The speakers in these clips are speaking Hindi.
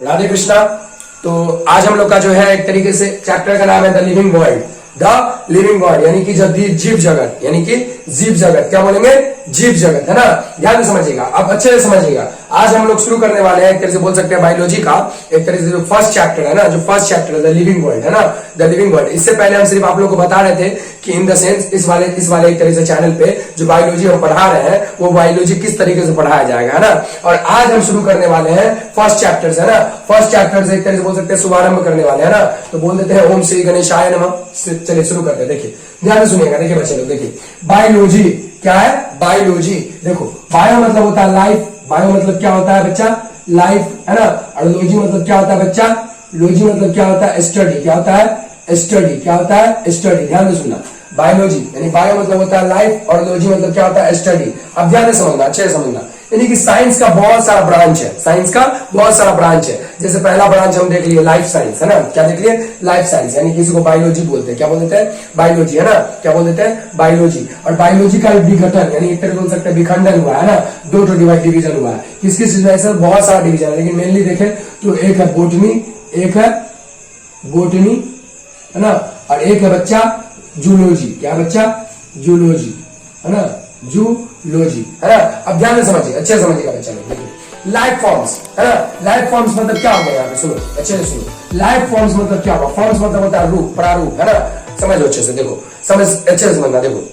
राधे कृष्णा। तो आज हम लोग का जो है एक तरीके से चैप्टर का नाम है the living world. The living world यानी कि जीव जगत, यानी कि जीव जगत, क्या बोलेंगे, जीव जगत, है ना। ध्यान से समझिएगा, अब अच्छे से समझिएगा। आज हम लोग शुरू करने वाले हैं एक तरह से बोल सकते हैं बायोलॉजी का, एक तरह से जो फर्स्ट चैप्टर है ना, जो फर्स्ट चैप्टर है द लिविंग वर्ल्ड, है ना, द लिविंग वर्ल्ड। इससे पहले हम सिर्फ आप लोग को बता रहे थे कि इन द सेंस इस वाले एक तरह से चैनल पे जो बायोलॉजी हम पढ़ा रहे हैं वो बायोलॉजी किस तरीके से पढ़ाया जाएगा, है ना। और आज हम शुरू करने वाले हैं फर्स्ट चैप्टर से, है ना। फर्स्ट चैप्टर से एक तरह से बोल सकते हैं शुभारंभ करने वाले हैं ना। तो बोल देते हैं ओम श्री गणेशाय नमः। चलिए शुरू करते हैं। देखिए ध्यान से सुनिएगा, देखिए बच्चे लोग, देखिए बायोलॉजी क्या है। बायोलॉजी देखो, बायो मतलब होता है लाइफ, बायो मतलब क्या होता है बच्चा, लाइफ, है ना। और लॉजी मतलब क्या होता है बच्चा, लॉजी मतलब क्या होता है, स्टडी, क्या होता है, स्टडी, क्या होता है, स्टडी। ध्यान से सुनना, बायोलॉजी यानी बायो मतलब होता है लाइफ और लॉजी मतलब क्या होता है, स्टडी। अब ध्यान से समझना, अच्छे से समझना। यानी कि साइंस का बहुत सारा ब्रांच है, साइंस का बहुत सारा ब्रांच है। जैसे पहला ब्रांच हम देख लिए लाइफ साइंस, है ना। क्या देख लिए, लाइफ साइंस, यानी किसी को बायोलॉजी बोलते हैं, क्या बोलते हैं, बायोलॉजी, है ना। क्या बोलते हैं, बायोलॉजी। और बायोलॉजी का विघटन यानी एक तरह बोल सकते हैं विखंडन हुआ है ना, दो डिवीजन हुआ है। किस किस वजह से, बहुत सारा डिवीजन है, लेकिन मेनली देखें तो एक है बोटनी, एक है बोटनी, है ना, और एक है बच्चा जूलॉजी। क्या बच्चा, जूलॉजी, है ना, जूलॉजी, है ना। अब ध्यान से समझिए, अच्छे से समझिएगा बच्चा लोग। लाइफ फॉर्म्स, है ना। लाइफ फॉर्म्स मतलब क्या होगा, यहाँ पे सुनो, अच्छे से सुनो। लाइफ फॉर्म्स मतलब क्या होगा, फॉर्म्स मतलब होता है रूप, प्रारूप, है ना। समझो अच्छे से, देखो समझ, अच्छे से समझना। देखो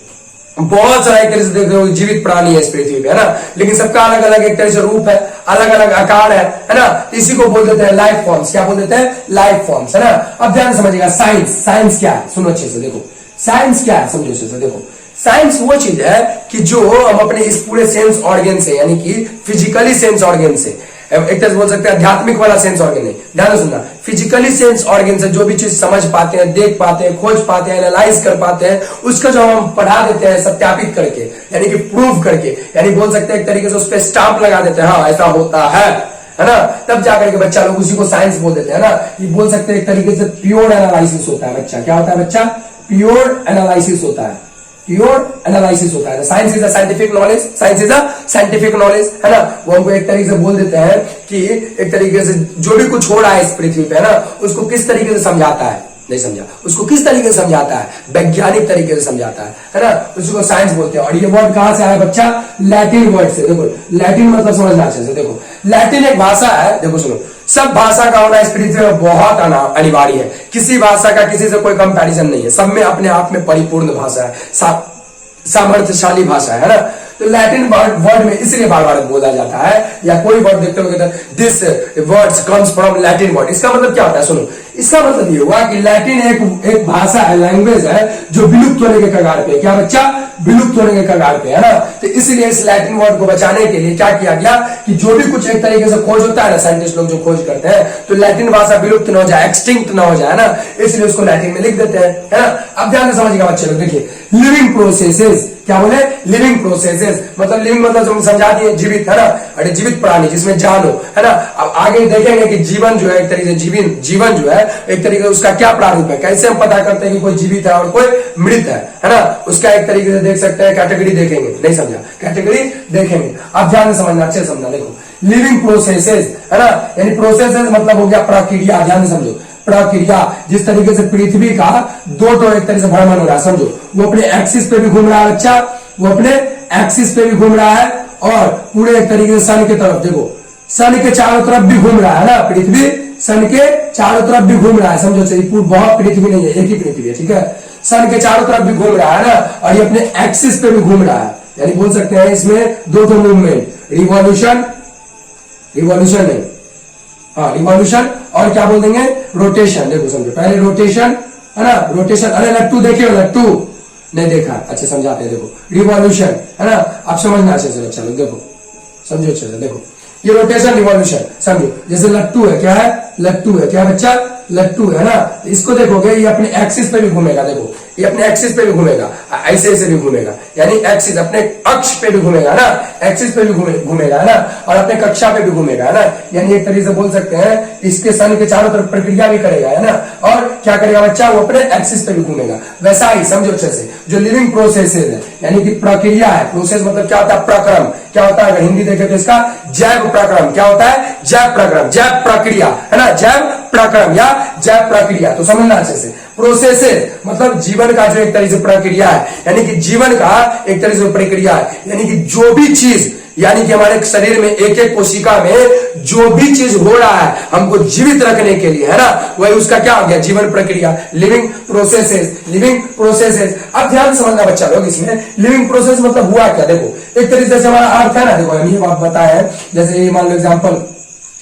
बहुत सारा एक तरह से देखो जीवित प्राणी है इस पृथ्वी पे, है ना, लेकिन सबका अलग अलग एक तरह से रूप है, अलग अलग आकार है ना। इसी को बोल देते हैं लाइफ फॉर्म्स। क्या बोल देते हैं, लाइफ फॉर्म्स, है ना। अब ध्यान से समझिएगा, साइंस, साइंस क्या है, सुनो अच्छे से, देखो साइंस क्या है, समझो अच्छे से। देखो साइंस वो चीज है कि जो हम अपने इस पूरे सेंस ऑर्गन से, यानी कि फिजिकली सेंस ऑर्गन से, एक तरह से बोल सकते हैं आध्यात्मिक वाला सेंस ऑर्गन है, ध्यान से सुनना। फिजिकली सेंस ऑर्गन से जो भी चीज समझ पाते हैं, देख पाते हैं, खोज पाते हैं, एनालाइज कर पाते हैं, उसका जो हम पढ़ा देते हैं सत्यापित करके, यानी कि प्रूव करके, यानी बोल सकते हैं एक तरीके से उस पर स्टाम्प लगा देते हैं, हाँ ऐसा होता है ना। तब जाकर के बच्चा लोग उसी को साइंस बोल देते हैं ना। ये बोल सकते हैं एक तरीके से प्योर एनालिसिस होता है बच्चा। क्या होता है बच्चा, प्योर एनालिसिस होता है, प्योर एनालिसिस होता है। Science is a scientific knowledge, science is a scientific knowledge, है ना। वो हमको एक तरीके से बोल देते हैं कि एक तरीके से जो भी कुछ हो रहा है इस पृथ्वी पे, है ना, उसको किस तरीके से समझाता है, नहीं समझा, उसको किस तरीके से समझाता है, वैज्ञानिक तरीके से समझाता है ना। उसको साइंस बोलते हैं। और ये वर्ड कहां से आया बच्चा, लैटिन वर्ड से। देखो लैटिन मतलब समझना अच्छे से। देखो लैटिन एक भाषा है, देखो सुनो, सब भाषा का होना इस पृथ्वी में बहुत अनिवार्य है। किसी भाषा का किसी से कोई कंपैरिजन नहीं है, सब में अपने आप में परिपूर्ण भाषा है, सामर्थ्यशाली भाषा है ना। तो लैटिन वर्ड में इसलिए बार बार बोला जाता है, या कोई वर्ड देखते हो this words comes from Latin word. इसका मतलब क्या होता है, सुनो, इसका मतलब ये हुआ कि लैटिन एक भाषा है, लैंग्वेज है जो विलुप्त होने के कगार पे। क्या बच्चा, विलुप्त होने के कगार पे, है ना। तो इसलिए इस लैटिन वर्ड को बचाने के लिए क्या किया गया कि जो भी कुछ एक तरीके से खोज होता है ना, साइंटिस्ट लोग जो खोज करते हैं, तो लैटिन भाषा विलुप्त न हो जाए, एक्सटिंक्ट न हो जाए ना, इसलिए उसको लैटिन में लिख देते हैं, है ना। अब ध्यान से समझिएगा बच्चे लोग, देखिए लिविंग प्रोसेसेस, क्या बोले, लिविंग प्रोसेसेस मतलब लिविंग मतलब समझा दिए जीवित, है ना। अरे जीवित प्राणी जिसमें जान हो, है ना। अब आगे देखेंगे कि जीवन जो है एक तरीके से जीवन जो है एक तरीके से उसका क्या प्रारूप है, कैसे हम पता करते हैं कि कोई जीवित है और कोई मृत है ना। उसका एक तरीके से देख सकते हैं, कैटेगरी देखेंगे, नहीं समझा, कैटेगरी देखेंगे। अब ध्यान से समझना, अच्छे से समझना। देखो लिविंग प्रोसेसेस, है ना, यानी प्रोसेसेस मतलब हो गया प्रक्रिया। ध्यान से समझो, प्रक्रिया। जिस तरीके से पृथ्वी का दो एक तरीके से भ्रमण हो रहा है, समझो, वो अपने एक्सिस पे भी घूम रहा है बच्चा, वो अपने एक्सिस पे भी घूम रहा है, और पूरे एक तरीके से सन की तरफ, देखो सन के चारों तरफ भी घूम रहा है ना, पृथ्वी सन के चारों तरफ भी घूम रहा है, समझो। चाहिए बहुत पृथ्वी नहीं है, एक ही पृथ्वी है, ठीक है। सन के चारों तरफ भी घूम रहा है ना, और ये अपने एक्सिस पे भी घूम रहा है, यानी बोल सकते हैं इसमें दो मूवमेंट, रिवॉल्यूशन, रिवॉल्यूशन नहीं, हाँ रिवॉल्यूशन, और क्या बोल देंगे, रोटेशन। देखो समझो, पहले रोटेशन, है ना, रोटेशन। अरे लट्टू देखे, लट्टू नहीं देखा, अच्छा समझाते हैं। देखो रिवॉल्यूशन, है ना, आप समझना अच्छे से बच्चा लोग, देखो समझो अच्छे से। देखो ये रोटेशन, रिवॉल्यूशन, समझो। जैसे लट्टू है, क्या है, लट्टू है, क्या बच्चा, लट्टू है ना, इसको देखोगे ये अपने एक्सिस पे भी घूमेगा, देखो ये अपने एक्सिस पे भी घूमेगा, ऐसे ऐसे भी घूमेगा, यानी एक्सिस अपने अक्ष पे भी घूमेगा ना, एक्सिस पे भी घूमेगा है ना, और अपने कक्षा पे भी घूमेगा है ना, यानी एक तरीके से बोल सकते हैं इसके सन के चारों तरफ प्रक्रिया भी करेगा है ना, और क्या करेगा बच्चा, वो अपने एक्सिस पे भी घूमेगा। वैसा ही समझो अच्छे से जो लिविंग प्रोसेस है, यानी कि प्रक्रिया है, प्रोसेस मतलब क्या होता है, प्रक्रम, क्या होता है, अगर हिंदी देखें तो इसका जैव प्रक्रम, क्या होता है, जैव प्रक्रम, जैव प्रक्रिया है ना, जैव प्रक्रम या जैव प्रक्रिया, तो समझना अच्छे से। प्रोसेसेस मतलब जीवन का जो एक तरीके से प्रक्रिया है, यानी कि जीवन का एक तरीके से प्रक्रिया है, यानी कि जो भी चीज, यानी कि हमारे शरीर में एक एक कोशिका में जो भी चीज हो रहा है हमको जीवित रखने के लिए है ना, वही उसका क्या हो गया, जीवन प्रक्रिया, लिविंग प्रोसेसेस, लिविंग प्रोसेसेस। अब ध्यान से समझना बच्चा लोग, इसमें लिविंग प्रोसेस मतलब हुआ क्या, देखो एक तरीके से हमारा अर्थ है ना, देखो हम ये बात बताए हैं, जैसे ये मान लो एग्जाम्पल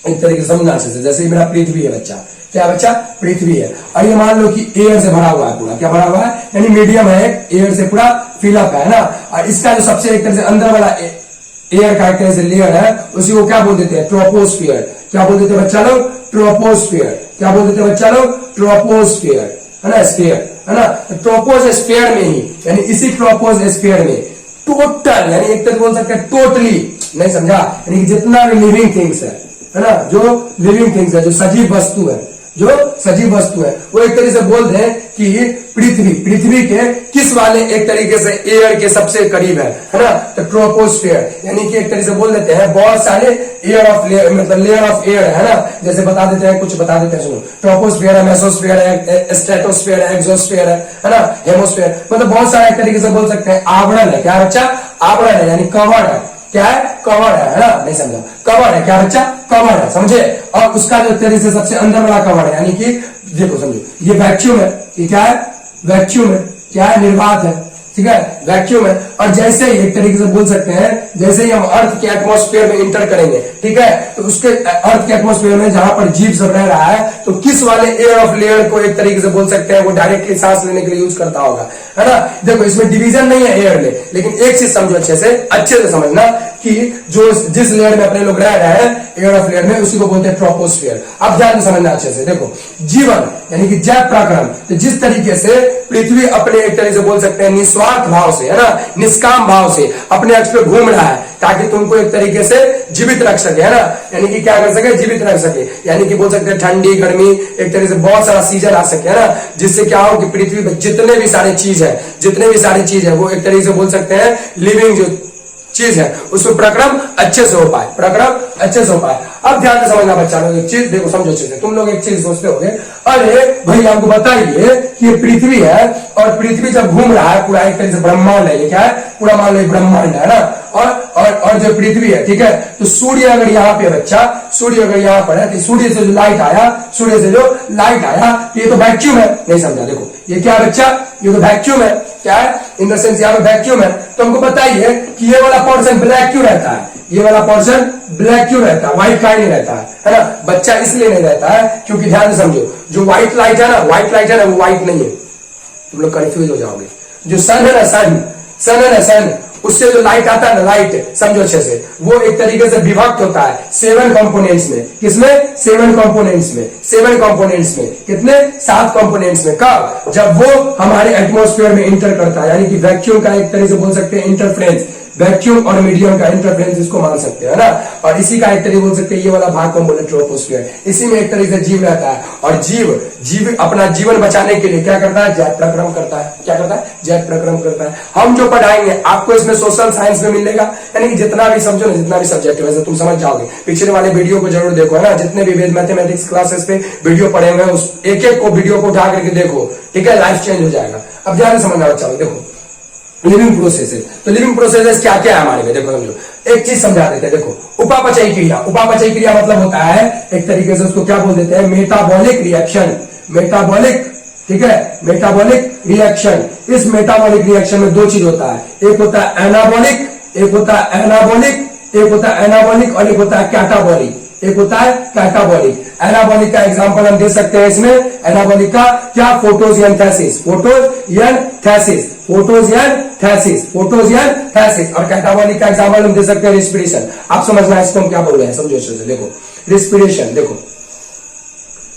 एक तरीके से समझना अच्छे से, जैसे मेरा पृथ्वी है बच्चा, क्या बच्चा, पृथ्वी है, और ये मान लो कि एयर से भरा हुआ है पूरा, क्या भरा हुआ है, यानी मीडियम है, एयर से पूरा फिलअप है ना, और इसका जो सबसे एक तरह से अंदर वाला एयर का एक तरह से लेयर है, उसी को क्या बोल देते हैं, ट्रोपोस्फियर। क्या बोल देते हैं बच्चा लोग, ट्रोपोस्फियर। क्या बोल देते हैं बच्चा लोग, ट्रोपोस्फियर है ना, स्फीयर है ना, ट्रोपोस्फियर में ही, यानी इसी ट्रोपोस्फियर में टोटल, यानी एक तरह बोल सकते हैं टोटली, नहीं समझा, यानी कि जितना भी लिविंग थिंग्स है ना, जो लिविंग थिंग्स है, जो सजीव वस्तु है, जो सजीव वस्तु है, वो एक तरीके से बोल दें कि पृथ्वी के किस वाले एक तरीके से एयर के सबसे करीब है ना, तो ट्रोपोस्फियर, यानी कि एक तरीके से बोल देते हैं बहुत सारे एयर ऑफ लेयर, मतलब लेयर ऑफ एयर है ना, जैसे बता देते हैं, कुछ बता देते हैं, सुनो, ट्रोपोस्फियर है, मेसोस्फियर है, स्ट्रेटोस्फियर है, एक्सोस्फियर है ना, हेमोस्फियर, मतलब बहुत सारे एक तरीके से बोल सकते हैं आवरण है, क्या बच्चा, आवरण है, यानी कवर है, क्या है, कवर है ना, नहीं समझा, कवर है, क्या बच्चा, कवर है, समझे, और उसका जो तरीके से सबसे अंदर वाला कवर है, यानी कि देखो समझो, ये वैक्यूम है, ये क्या है, वैक्यूम है, क्या है, निर्वात है, ठीक है, वैक्यूम है, और जैसे ही एक तरीके से बोल सकते हैं, जैसे ही हम अर्थ के एटमॉस्फेयर में इंटर करेंगे, ठीक है, तो उसके अर्थ के एटमॉस्फेयर में जहां पर जीव सब रह रहा है, तो किस वाले एयर ऑफ लेयर को एक तरीके से बोल सकते हैं वो डायरेक्टली सांस लेने के लिए यूज करता होगा, है ना। देखो इसमें डिवीजन नहीं है एयर में, लेकिन एक चीज समझो अच्छे से समझना कि जो जिस लेयर में अपने लोग रह रहे हैं एयर ऑफ लेयर में, उसी को बोलते हैं ट्रोपोस्फियर। अब ध्यान से समझना अच्छे से, देखो जीवन यानी कि जैव प्रक्रम, तो जिस तरीके से पृथ्वी अपने एक तरीके से बोल सकते हैं निस्वार्थ भाव से, है ना, निष्काम भाव से अपने अक्ष पे घूम रहा है, ताकि तुमको एक तरीके से जीवित रख सके, है ना, यानी कि क्या कर सके, जीवित रख सके, यानी कि बोल सकते हैं ठंडी गर्मी एक तरीके से बहुत सारा सीजन आ सके, है ना, जिससे क्या हो कि पृथ्वी पर जितने भी सारे चीज है वो एक तरीके से बोल सकते हैं लिविंग जो चीज है उसमें प्रक्रम अच्छे से हो पाए, अब ध्यान से समझना बच्चा लोग, एक चीज देखो, समझो अच्छे से। तुम लोग एक चीज सोचते होंगे, अरे भाई हमको बताइए कि ये पृथ्वी है, और पृथ्वी जब घूम रहा है पूरा एक तरीके से ब्रह्मांड है, ये क्या है, पूरा मान लो ब्रह्मांड है ना, और जो पृथ्वी है, ठीक है, तो सूर्य अगर यहाँ पे बच्चा, सूर्य अगर यहाँ पर है, तो सूर्य से जो लाइट आया, तो ये तो वैक्यूम है, नहीं समझा, देखो ये क्या बच्चा, ये तो वैक्यूम है, क्या है, इन द सेंस यहाँ पे वैक्यूम है, तो हमको बताइए कि ये वाला पोर्शन ब्लैक क्यों रहता है, ये वाला पोर्शन ब्लैक क्यों रहता है, व्हाइट काहे नहीं रहता है ना बच्चा, इसलिए नहीं रहता है क्योंकि ध्यान से समझो, जो व्हाइट लाइट है ना वो व्हाइट नहीं है, तुम लोग कंफ्यूज हो जाओगे। जो सन है ना सन, उससे जो लाइट आता है ना, लाइट समझो अच्छे से, वो एक तरीके से विभक्त होता है 7 कंपोनेंट्स में, किसमें, 7 कंपोनेंट्स में, कितने, 7 कंपोनेंट्स में, कब, जब वो हमारे एटमॉस्फेयर में इंटर करता है, यानी कि वैक्यूम का एक तरीके से बोल सकते हैं इंटरफ्रेंस, वैक्यूम और मीडियम का इंटरफ्रेंस इसको मान सकते हैं ना, और इसी का एक तरीके बोल सकते हैं ये वाला भाग को हम बोले ट्रोपोस्फियर, इसी में एक तरीके से जीव रहता है, और जीव अपना जीवन बचाने के लिए क्या करता है, जैव प्रक्रम करता है, क्या करता है, जैव प्रक्रम करता है। हम जो पढ़ाएंगे आपको इसमें सोशल साइंस में मिलेगा, यानी कि जितना भी समझो ना, जितना भी सब्जेक्ट है वैसे तुम समझ जाओगे, पिछले वाले वीडियो को जरूर देखो, है ना, जितने भी मैथमेटिक्स क्लासेस पे वीडियो पढ़े हुए उस एक को वीडियो को उठा करके देखो, ठीक है, लाइफ चेंज हो जाएगा। अब ध्यान से समझना बच्चा, देखो लिविंग प्रोसेसेस, तो लिविंग प्रोसेसेस क्या क्या है हमारे में, देखो समझो, एक चीज समझा देते हैं, देखो उपापचयी क्रिया मतलब होता है एक तरीके से उसको क्या बोल देते हैं, मेटाबॉलिक रिएक्शन, ठीक है, मेटाबॉलिक रिएक्शन। इस मेटाबॉलिक रिएक्शन में 2 चीज होता है, एक होता है एनाबॉलिक, और एक होता है कैटाबॉलिक, एनाबॉलिक का एग्जांपल हम दे सकते हैं इसमें, एनाबॉलिक का क्या, फोटोसिंथेसिस, और कैटाबॉलिक का एग्जांपल हम दे सकते हैं रेस्पिरेशन। आप समझना इसको हम क्या बोल रहे हैं, समझो अच्छे से, देखो रेस्पिरेशन, देखो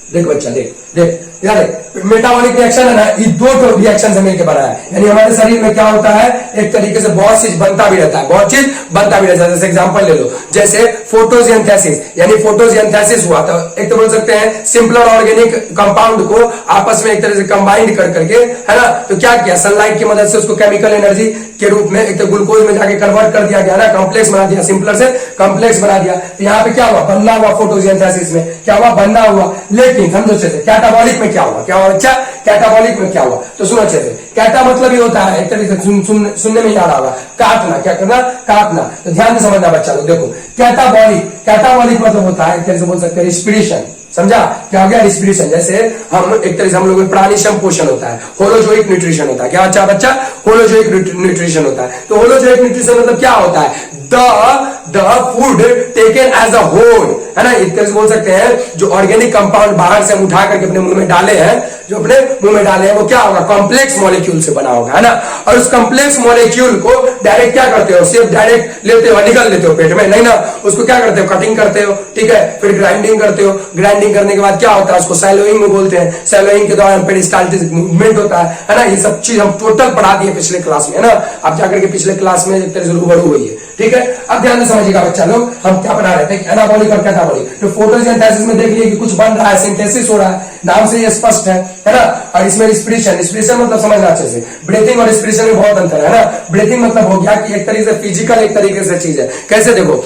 देख बच्चा, देख देख यार, मेटाबॉलिक रिएक्शन है ना, ये दो रिएक्शन से मिलकर बना है। यानी हमारे शरीर में क्या होता है, एक तरीके से बहुत चीज बनता भी रहता है, बहुत चीज बनता भी रहता है। जैसे एग्जांपल ले लो, जैसे फोटोसिंथेसिस, यानी फोटोसिंथेसिस हुआ तो एक तो बोल सकते हैं सिंपलर ऑर्गेनिक कंपाउंड को आपस में एक तरह से कंबाइंड कर करके, है ना, तो क्या किया, सनलाइट की मदद से उसको केमिकल एनर्जी के रूप में एक तो ग्लूकोज में जाके कन्वर्ट कर दिया गया ना, कॉम्प्लेक्स बना दिया, सिंपलर से कॉम्प्लेक्स बना दिया। तो यहाँ पे क्या हुआ, बनना हुआ, फोटोसिंथेसिस में क्या हुआ, बनना हुआ। लेकिन समझो अच्छे से, कैटाबॉलिक में क्या हुआ, क्या हुआ बच्चा, कैटाबॉलिक में क्या हुआ, तो सुनो अच्छे से। कैटा मतलब ही होता है एक तरीके से सुनने में याद आएगा, काटना, क्या करना, काटना। तो ध्यान से समझना बच्चा लोग, देखो कैटाबॉलिक, कैटाबॉलिक मतलब होता है एक तरह से बोल सकते हैं रिस्पिरेशन, समझा, क्या हो गया, रिस्पिरेशन। जैसे हम एक तरह से हम लोग में प्राणिशम पोषण होता है, होलोजोइक न्यूट्रिशन होता है, क्या अच्छा बच्चा, होलोजोइक न्यूट्रिशन होता है। तो होलोजोइक न्यूट्रिशन मतलब क्या होता है, the food taken as a whole, है ना, एक तरह से बोल सकते हैं जो ऑर्गेनिक कंपाउंड बाहर से हम उठा करके अपने मुंह में डाले हैं, जो अपने मुंह में डाले हैं, वो क्या होगा, कॉम्प्लेक्स मॉलिक्यूल से बना होगा, है ना। और उस कॉम्प्लेक्स मॉलिक्यूल को डायरेक्ट क्या करते हो, सिर्फ डायरेक्ट लेते हो, निकल लेते हो पेट में, नहीं ना, उसको क्या करते हो, कटिंग करते हो, ठीक है, फिर ग्राइंडिंग करते हो। ग्राइंडिंग करने के बाद क्या होता है, उसको सैलोइंग में बोलते हैं। सैलोइंग के दौरान पेरिस्टाल्टिक मूवमेंट होता है ना। ये सब चीज हम टोटल पढ़ा दिए पिछले क्लास में, है ना, आप जाकर के पिछले क्लास में एक तरह से रूबरू हुई है, ठीक है। अब ध्यान से समझिएगा बच्चा लोग, हम क्या पढ़ा रहे थे, एनाबॉलिक और कैटाबॉलिक। तो फोटोसिंथेसिस में देख लिए कि कुछ बन रहा है, सिंथेसिस हो रहा है, नाम से ये स्पष्ट है ना। और इसमें रिस्पिरेशन, रिस्पिरेशन मतलब समझना अच्छे से, ब्रीथिंग और रिस्पिरेशन में बहुत अंतर है ना। ब्रीथिंग मतलब हो गया कि एक तरीके से फिजिकल एक तरीके से चीज है, कैसे देखो,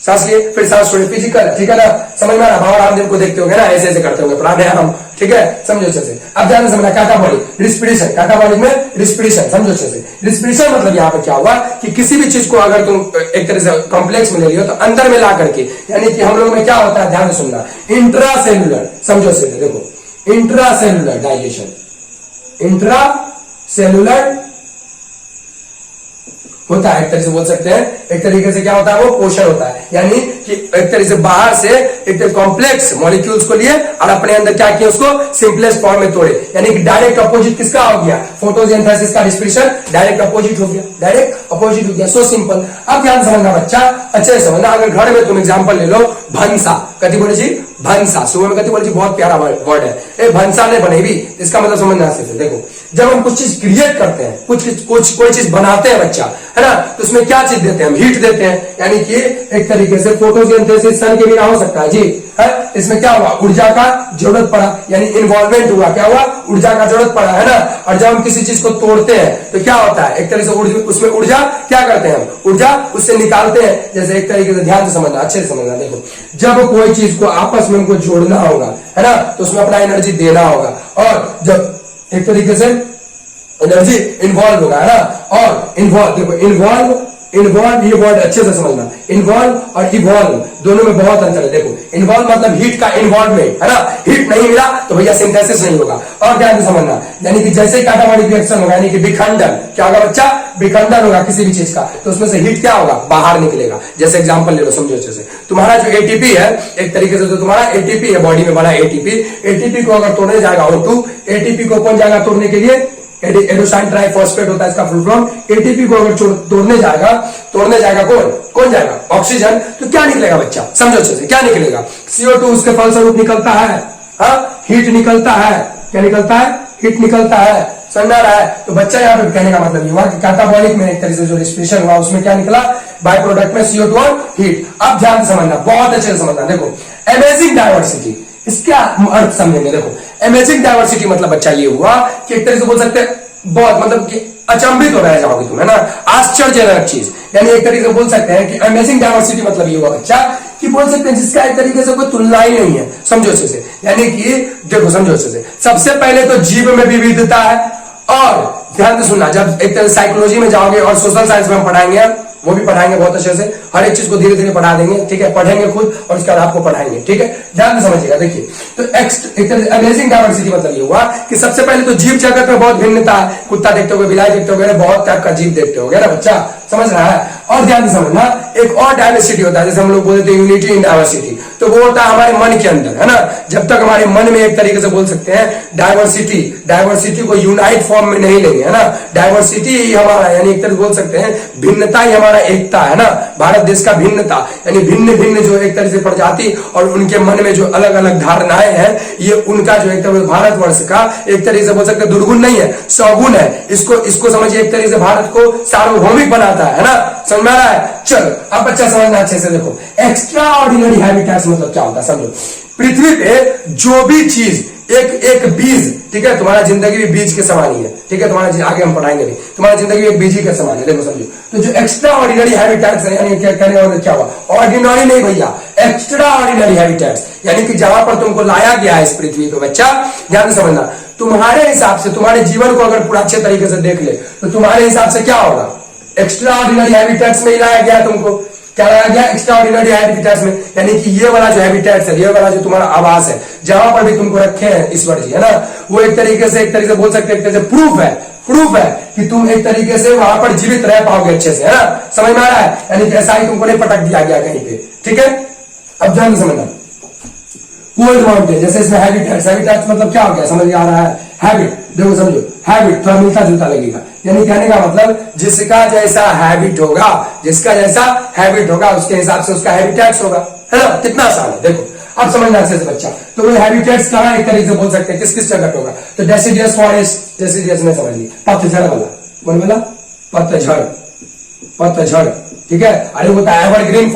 सांस लिए फिर सांस छोड़े, फिजिकल, ठीक है ना, समझ में आ रहा। बाबा रामदेव को देखते होंगे ना, ऐसे ऐसे करते होंगे प्राणायाम, ठीक है, समझो अच्छे से। अब ध्यान से समझना, कैटाबॉलिक, रिस्पिरेशन, कैटाबॉलिक में रिस्पिरेशन, समझो अच्छे से। रिस्पिरेशन मतलब यहाँ पे क्या हुआ कि किसी भी चीज को अगर तुम एक तरह से कॉम्प्लेक्स में ले लियो तो अंदर में ला करके, यानी कि हम लोग में क्या होता है, ध्यान से सुनना, इंट्रासेलुलर, समझो अच्छे से, देखो इंट्रासेलुलर डाइजेशन, इंट्रासेलुलर होता है, एक तरह से बोल सकते हैं, एक तरीके से क्या होता है, वो पोषण होता है। यानी कि एक तरह से बाहर से एक कॉम्प्लेक्स मॉलिक्यूल्स को लिए और अपने अंदर क्या किया, उसको सिंपलेस्ट फॉर्म में तोड़े। यानी कि डायरेक्ट अपोजिट किसका हो गया, फोटोसिंथेसिस का रिस्पिरेशन डायरेक्ट अपोजिट हो गया, डायरेक्ट अपोजिट हो गया, सो सिंपल। अब ध्यान समझना बच्चा, अच्छे से समझना। अगर घर में तुम एग्जाम्पल ले लो, भंसा, कति बोले जी, भंसा, सुबह में कति बोले जी, बहुत प्यारा वर्ड है, ए भंसा ने बने भी, इसका मतलब समझना से। देखो जब हम कुछ चीज क्रिएट करते हैं, कुछ कोई चीज बनाते हैं बच्चा, है ना, तो उसमें क्या चीज देते हैं, हम हीट देते हैं। यानी कि एक तरीके से फोटोसिंथेसिस सन के बिना हो सकता है जी, है। इसमें क्या हुआ, ऊर्जा का जरूरत पड़ा, यानी इन्वॉल्वमेंट हुआ, क्या हुआ, ऊर्जा का जरूरत पड़ा, है ना। और जब हम किसी चीज को तोड़ते हैं तो क्या होता है, एक तरह से उसमें ऊर्जा क्या करते हैं, हम ऊर्जा उससे निकालते हैं। जैसे एक तरीके से ध्यान से समझना, अच्छे से समझना, देखो जब कोई चीज को आपस में हमको जोड़ना होगा, है ना, तो उसमें अपना एनर्जी देना होगा। और जब एक तरीके से एनर्जी इन्वॉल्व होगा, है ना, और इन्वॉल्व, देखो इन्वॉल्व, ये वर्ड अच्छे से समझना, इन्वॉल्व और इवॉल्व दोनों में बहुत अंतर है। देखो इन्वॉल्व मतलब हीट का इन्वॉल्वमेंट, है ना, हीट नहीं मिला तो भैया सिंथेसिस नहीं होगा। और ध्यान से समझना, यानी कि जैसे कैटाबॉलिक रिएक्शन होगा, यानी कि विखंडन, क्या होगा बच्चा, विखंडन होगा किसी भी चीज का, तो उसमें से हीट क्या होगा, बाहर निकलेगा। जैसे एग्जांपल ले लो, समझो अच्छे से। तुम्हारा जो एटीपी है, एक तरीके से जो तुम्हारा एटीपी है, बॉडी में बना एटीपी को अगर तोड़ने जाएगा O2, एटीपी को कौन जाएगा तोड़ने के लिए, एडोसाइन ट्राइफॉस्फेट होता है इसका फुल फॉर्म। एटीपी को अगर तोड़ने जाएगा कौन जाएगा, ऑक्सीजन। तो क्या निकलेगा बच्चा, समझो अच्छे से, क्या निकलेगा, CO2 उसके फलस्वरूप निकलता है, हाँ, हीट निकलता है, क्या निकलता है, हीट निकलता है, समझ आ रहा है। तो बच्चा यहाँ पे कहने का मतलब ये हुआ कि कैटाबॉलिक में एक तरह से जो रिस्पिरेशन हुआ उसमें क्या निकला, बाय प्रोडक्ट में CO2 और हीट। अब ध्यान से समझना, बहुत अच्छे से समझना, देखो अमेजिंग डाइवर्सिटी, इसका अर्थ समझेंगे। देखो अमेजिंग डाइवर्सिटी मतलब बच्चा ये हुआ कि एक तरह से बोल सकते हैं, बहुत मतलब कि अचंभित हो रह जाओगे तुम, है ना, आश्चर्यजनक चीज। यानी एक तरीके से बोल सकते हैं कि अमेजिंग डाइवर्सिटी मतलब ये हुआ बच्चा कि बोल सकते हैं जिसका एक तरीके से कोई तुलना ही नहीं है, समझो अच्छे से। यानी कि देखो समझो अच्छे से, सबसे पहले तो जीव में विविधता है। और ध्यान से सुनना, जब एक तरह साइकोलॉजी में जाओगे और सोशल साइंस में हम पढ़ाएंगे, वो भी पढ़ाएंगे बहुत अच्छे से, हर एक चीज को धीरे धीरे पढ़ा देंगे, ठीक है, पढ़ेंगे खुद और उसके बाद आपको पढ़ाएंगे, ठीक है, ध्यान से समझिएगा। देखिए तो एक तरह अमेजिंग डाइवर्सिटी मतलब ये हुआ कि सबसे पहले तो जीव जगत में बहुत भिन्नता है। कुत्ता देखते हो, बिलाई देखते हो, बहुत टाइप का जीव देखते हो ना बच्चा, समझ रहा है। और ध्यान से समझना, एक और डाइवर्सिटी होता है, जैसे हम लोग बोलते हैं यूनिटी इन डाइवर्सिटी, तो वो होता है हमारे मन के अंदर, है ना। जब तक हमारे मन में एक तरीके से बोल सकते हैं डाइवर्सिटी को यूनाइट फॉर्म में नहीं लेंगे, है ना। डाइवर्सिटी ही हमारा, यानी एक तरह बोल सकते हैं भिन्नता ही हमारा एकता है ना। भारत देश का भिन्नता यानी भिन्न भिन्न जो एक तरह से प्रजाति और उनके मन में जो अलग अलग धारणाएं हैं, ये उनका जो एक तरह भारतवर्ष का एक तरीके से बोल सकते हैं दुर्गुण नहीं है, सौगुण है। इसको समझिए, एक तरीके से भारत को सार्वभौमिक बनाता है ना। समझ में आ रहा है। चलो अब बच्चा समझना अच्छे से देखो, एक्स्ट्रा ऑर्डिनरी हैबिटेट्स मतलब क्या होता है समझो। पृथ्वी पे जो भी चीज एक बीज, ठीक है, तुम्हारा जिंदगी भी बीज के समान ही है, ठीक है, तुम्हारा आगे हम पढ़ाएंगे भी, तुम्हारा जिंदगी एक बीज ही के समान है। देखो समझो, तो जो एक्स्ट्रा ऑर्डिनरी हैबिटेट्स है, यानी क्या कहने वाले क्या हुआ, ऑर्डिनरी नहीं भैया, एक्स्ट्रा ऑर्डिनरी हैबिटेट्स, यानी कि जहां पर तुमको लाया गया है इस पृथ्वी पे, बच्चा ध्यान से समझना, तुम्हारे हिसाब से तुम्हारे जीवन को अगर पूरा अच्छे तरीके से देख ले तो तुम्हारे हिसाब से क्या होगा, एक्स्ट्रा ऑर्डिनरी हैबिटेट्स में लाया गया तुमको, क्या लाया गया, एक्स्ट्रा ऑर्डिनरी हैबिटेट्स में, यानी कि ये वाला जो हैबिटेट्स है, ये वाला जो तुम्हारा आवास है, जहां पर भी तुमको रखे हैं ईश्वर जी, है ना, वो एक तरीके से बोल सकते हैं, एक तरीके से प्रूफ है कि तुम एक तरीके से वहां पर जीवित रह पाओगे अच्छे से, है ना। समझ में आ रहा है, यानी कि ऐसा ही तुमको नहीं पटक दिया गया कहीं पे, ठीक है। अब ध्यान से समझना, कोल्ड माउंटेन, जैसे इसमें हैबिटेट्स मतलब क्या हो गया, समझ में आ रहा है, हैबिट, देखो समझो, हैबिट थोड़ा मिलता जुलता लगेगा, यानी कहने का मतलब जिसका जैसा हैबिट होगा उसके हिसाब से उसका हैबिटेट्स होगा, है ना। कितना आसान है, देखो अब समझना अच्छे से बच्चा। तो वो हैबिटेट्स कहां एक तरीके से बोल सकते हैं, किस जगह पे होगा, तो डेसिडियस फॉरेस्ट, डेसिडियस में समझ ली, पतझड़ वाला, कौन वाला, पतझड़, ठीक है। अरे होता है एवरग्रीन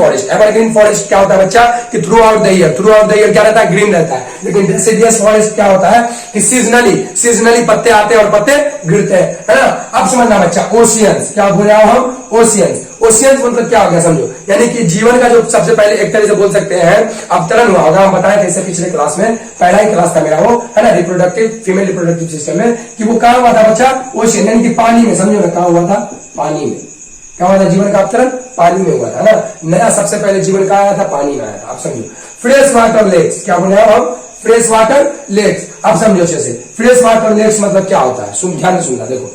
फॉरेस्ट क्या होता है बच्चा, कि थ्रू आउट द ईयर क्या रहता है, ग्रीन रहता है। लेकिन डेसिडियस फॉरेस्ट क्या होता है कि सीजनली पत्ते आते हैं और पत्ते गिरते हैं, है ना। अब समझना बच्चा, ओशियंस, क्या बोल रहा हूं हम, ओशियंस मतलब क्या हो गया समझो, यानी कि जीवन का जो सबसे पहले एक तरह से बोल सकते हैं अवतरण हुआ होगा, हम बताए कैसे पिछले क्लास में, पहला ही क्लास था मेरा वो, है ना, फीमेल रिप्रोडक्टिव सिस्टम में, कि वो कहां हुआ था बच्चा, ओशियन, यानी कि पानी में, समझो ना, कहां हुआ था, पानी में। क्या हुआ था, जीवन का अवतरण पानी में हुआ था ना। नया सबसे पहले जीवन का आया था, पानी में आया था। आप समझो, फ्रेश वाटर लेक्स, क्या बोल रहे हैं हम, फ्रेश वाटर लेक्स। आप समझो अच्छे से, फ्रेश वाटर लेक्स मतलब क्या होता है, ध्यान से सुनना, देखो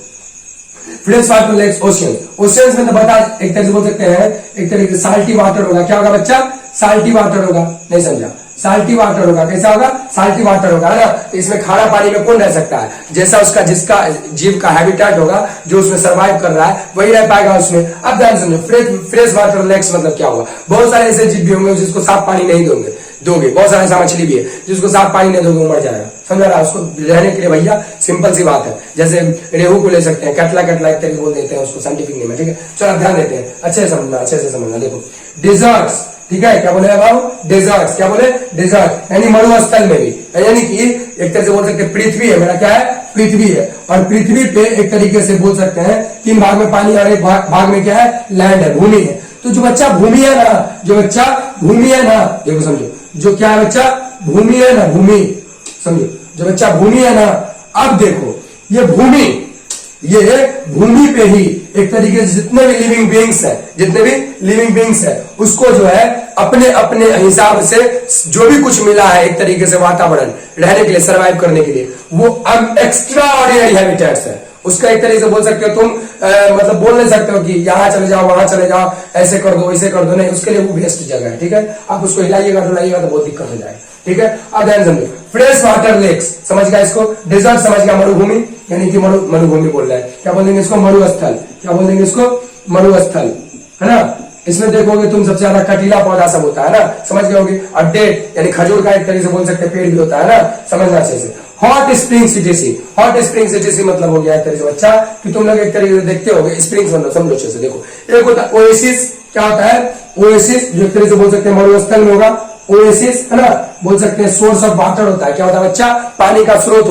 फ्रेश वाटर लेक्स, ओशियंस में तो बता, एक तरह से बोल सकते हैं, एक तरीके से साल्टी वाटर होगा, क्या होगा बच्चा, साल्टी वाटर होगा, नहीं समझा, साल्टी वाटर होगा, कैसा होगा, साल्टी वाटर होगा, है ना। तो इसमें खारा पानी में कौन रह सकता है, जैसा जिसका जीव का हैबिटेट होगा, जो उसमें सर्वाइव कर रहा है वही रह पाएगा उसमें। अब ध्यान समझो, फ्रेश वाटर लेक्स मतलब क्या हुआ, बहुत सारे ऐसे जीव भी होंगे जिसको साफ पानी नहीं दोगे, बहुत सारा ऐसा मछली भी है जिसको साफ पानी नहीं दोगे वो मर जाएगा, समझ रहा है। उसको रहने के लिए भैया सिंपल सी बात है, जैसे रेहू को ले सकते हैं, कटला एक तरीके बोल देते हैं उसको साइंटिफिक नेम है, ठीक है। चलो ध्यान देते हैं, अच्छे से समझना, देखो डेजर्ट्स, ठीक है, क्या बोले बाबू, डेजर्ट्स, क्या बोले, डेजर्ट, यानी मरुस्थल में भी, यानी कि एक तरह से बोल सकते हैं पृथ्वी है, मेरा क्या है, पृथ्वी है, और पृथ्वी पे एक तरीके से बोल सकते हैं 3 भाग में पानी और 1 भाग में क्या है, लैंड है, भूमि है। तो जो बच्चा भूमि है ना, देखो समझो, जो क्या है बच्चा, भूमि है ना, भूमि, समझो, जो बच्चा भूमि है ना, अब देखो ये भूमि पे ही एक तरीके से जितने भी लिविंग बींग्स है उसको जो है अपने अपने हिसाब से जो भी कुछ मिला है एक तरीके से वातावरण रहने के लिए, सर्वाइव करने के लिए, वो अब एक्स्ट्रा ऑर्डिनरी हैबिटेट्स है। उसका एक तरीके से बोल सकते हो तुम, मतलब बोल नहीं सकते हो कि यहाँ चले जाओ, वहां चले जाओ, ऐसे कर दो, वैसे कर दो, नहीं, उसके लिए वो बेस्ट जगह है, ठीक है। आप उसको हिलाइएगा तो बहुत दिक्कत हो जाएगा, ठीक है। अब ध्यान समझो, फ्रेश वाटर लेक्स समझ गया, इसको डेजर्ट समझ गया, मरुभूमि, यानी कि मरुभूमि बोल रहा है, क्या बोल देंगे इसको, मरुस्थल, क्या बोल देंगे इसको, मरुस्थल, है ना। इसमें देखोगे तुम सबसे ज्यादा कटीला पौधा सब होता है ना, समझ गए होगे। और डेट यानी खजूर का एक तरीके से बोल सकते हैं पेड़ भी होता है ना, समझना अच्छे से। हॉट स्प्रिंग सीटीसी मतलब हो गया एक तरीके से बच्चा कि तुम लोग एक तरीके से देखते होगे, स्प्रिंग्स मतलब समझो अच्छे से, देखो एक होता है ओएसिस, क्या होता है ओएसिस, जो एक तरीके से बोल सकते हैं मरुस्थल में होगा, ओएसिस, है ना, बोल सकते हैं सोर्स ऑफ वाटर होता है, क्या होता है बच्चा, पानी का स्रोत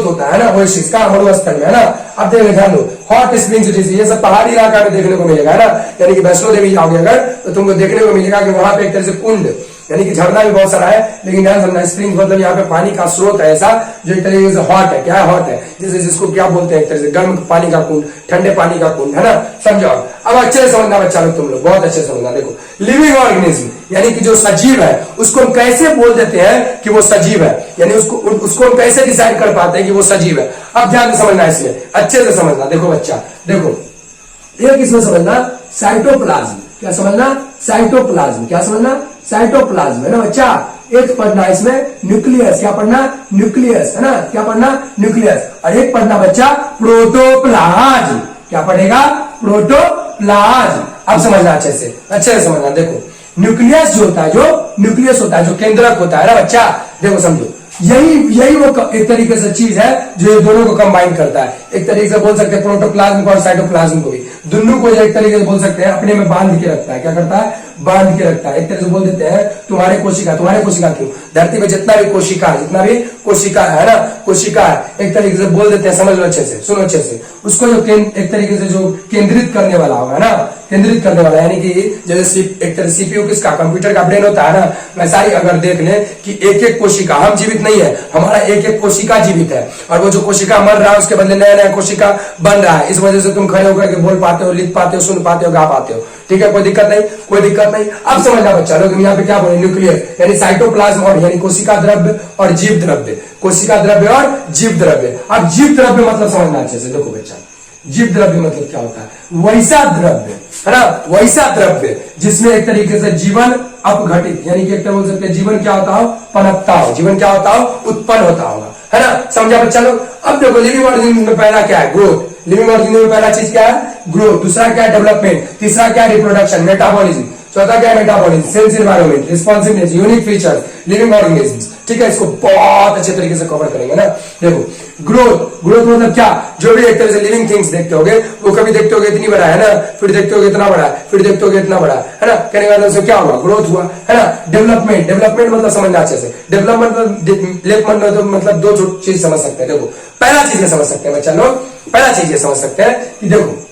होता है ना, ओएसिस का मरुस्थल में, है ना। अब देखो ध्यान दो, हॉट स्प्रिंग सिटीज, ये सब पहाड़ी इलाका में देखने को मिलेगा, है ना, यानी कि वैष्णो देवी जाओगे अगर तो तुमको देखने को मिलेगा कि वहां पे एक तरह से कुंड यानी कि झरना भी बहुत सारा है, लेकिन ध्यान समझना स्प्रिंग मतलब यहाँ पे पानी का स्रोत है ऐसा जो एक तरीके से हॉट है, क्या है, हॉट है, जैसे जिसको क्या बोलते हैं एक तरह से गर्म पानी का कुंड, ठंडे पानी का कुंड, है ना, समझो। अब अच्छे से समझना बच्चा लोग, तुम लोग बहुत अच्छे से समझना, देखो लिविंग ऑर्गेनिज्म यानी कि जो सजीव है उसको हम कैसे बोल देते हैं कि वो सजीव है, यानी उसको हम कैसे डिसाइड कर पाते हैं कि वो सजीव है। अब ध्यान से समझना, इसमें अच्छे से समझना, देखो बच्चा, देखो एक इसमें समझना साइटोप्लाज्म, क्या समझना, साइटोप्लाज्म, क्या समझना, साइटोप्लाज्म, है ना बच्चा। एक पढ़ना इसमें न्यूक्लियस, क्या पढ़ना, न्यूक्लियस, है ना, क्या पढ़ना, न्यूक्लियस। और एक पढ़ना बच्चा प्रोटोप्लाज्म, क्या पढ़ेगा, प्रोटोप्लाज्म। अब समझना अच्छे से समझना। देखो न्यूक्लियस जो होता है, जो न्यूक्लियस होता है, जो केंद्रक होता है ना बच्चा, देखो समझो, यही वो एक तरीके से चीज है जो ये दोनों को कंबाइन करता है। एक तरीके से बोल सकते हैं प्रोटोप्लाज्म को और साइटोप्लाज्म को भी, दोनों को एक तरीके से बोल सकते हैं अपने में बांध के रखता है। क्या करता है, बांध के रखता है। एक तरह से बोल देते हैं तुम्हारे कोशिका क्यों, धरती में जितना भी कोशिका है ना, कोशिका है, एक तरीके से बोल देते हैं, समझ लो अच्छे से, सुनो अच्छे से, उसको जो एक तरीके से जो केंद्रित करने वाला होगा ना, केंद्रित करने वाला, यानी कि जैसे एक तरह सीपीयू किसका, कंप्यूटर का ब्रेन होता है ना, वैसा ही अगर देख ले कि एक एक कोशिका, हम जीवित नहीं है, हमारा एक एक कोशिका जीवित है, और वो जो कोशिका मर रहा है उसके बदले नया नया कोशिका बन रहा है। इस वजह से तुम खड़े होकर के बोल पाते हो, लिख पाते हो, सुन पाते हो, गा पाते हो। ठीक है, कोई दिक्कत नहीं। अब समझना बच्चा लोग, यहाँ पे क्या बोले, न्यूक्लियस यानी साइटोप्लाज्म, और यानी कोशिका द्रव्य और जीव द्रव्य, कोशिका द्रव्य और जीव द्रव्य। अब जीव द्रव्य मतलब समझना अच्छे से, देखो बच्चा, जीव द्रव्य मतलब क्या होता है, वैसा द्रव्य, है ना, वैसा द्रव्य जिसमें एक तरीके से जीवन अपघटित, यानी कि एक तरह बोल सकते हैं जीवन क्या होता हो, पनपता हो, जीवन क्या होता हो, उत्पन्न होता होगा, है ना, समझा बच्चा लोग। अब देखो लिविंग ऑर्गेनिज्म में पहला क्या है, ग्रोथ। लिविंग ऑर्गेनिज्म में पहला चीज क्या है, ग्रोथ। दूसरा क्या है, डेवलपमेंट। तीसरा क्या है, रिप्रोडक्शन, मेटाबॉलिज्म। चौथा क्या है, metabolism, sense environment, responsiveness, unique feature, living organism. ठीक है, इसको बहुत अच्छे तरीके से कवर करेंगे ना। देखो ग्रोथ मतलब क्या, जो भी एक तरह से लिविंग थिंग्स देखते होगे, वो कभी देखते होगे इतनी बड़ा है ना, फिर देखते होगे इतना बड़ा है, फिर देखते होगे इतना बड़ा है ना, कहने का मतलब क्या हुआ, ग्रोथ हुआ, है ना। डेवलपमेंट मतलब समझना अच्छे से, डेवलपमेंट मतलब दो चीज समझ सकते हैं। देखो पहला चीज ये समझ सकते हैं बच्चा लोग, पहला चीज ये समझ सकते हैं कि देखो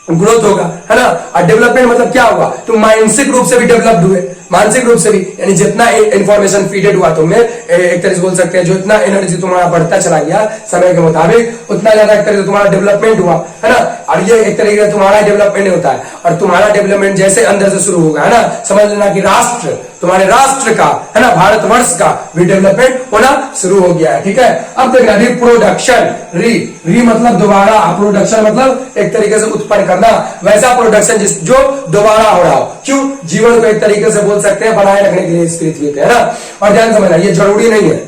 ग्रोथ होगा, है ना, और डेवलपमेंट मतलब क्या हुआ, तुम मानसिक रूप से भी डेवलप्ड हुए, मानसिक रूप से भी, यानी जितना इंफॉर्मेशन फीडेड हुआ तुम्हें, एक तरह से बोल सकते हैं जो इतना एनर्जी तुम्हारा बढ़ता चला गया समय के मुताबिक, उतना ज्यादा एक तरह से तुम्हारा डेवलपमेंट हुआ, है ना। और ये एक तरीके से तुम्हारा डेवलपमेंट होता है, और तुम्हारा डेवलपमेंट जैसे अंदर से शुरू होगा, है ना, समझ लेना कि राष्ट्र, तुम्हारे राष्ट्र का, है ना, भारतवर्ष का भी डेवलपमेंट होना शुरू हो गया है। ठीक है, अब देखना रिप्रोडक्शन, री मतलब दोबारा, प्रोडक्शन मतलब एक तरीके से उत्पन्न करना, वैसा प्रोडक्शन जो दोबारा हो रहा हो। क्यों, जीवन को एक तरीके से बोल सकते हैं बनाए रखने के लिए इस पृथ्वी पे, है ना। और ध्यान समझना, ये जरूरी नहीं है,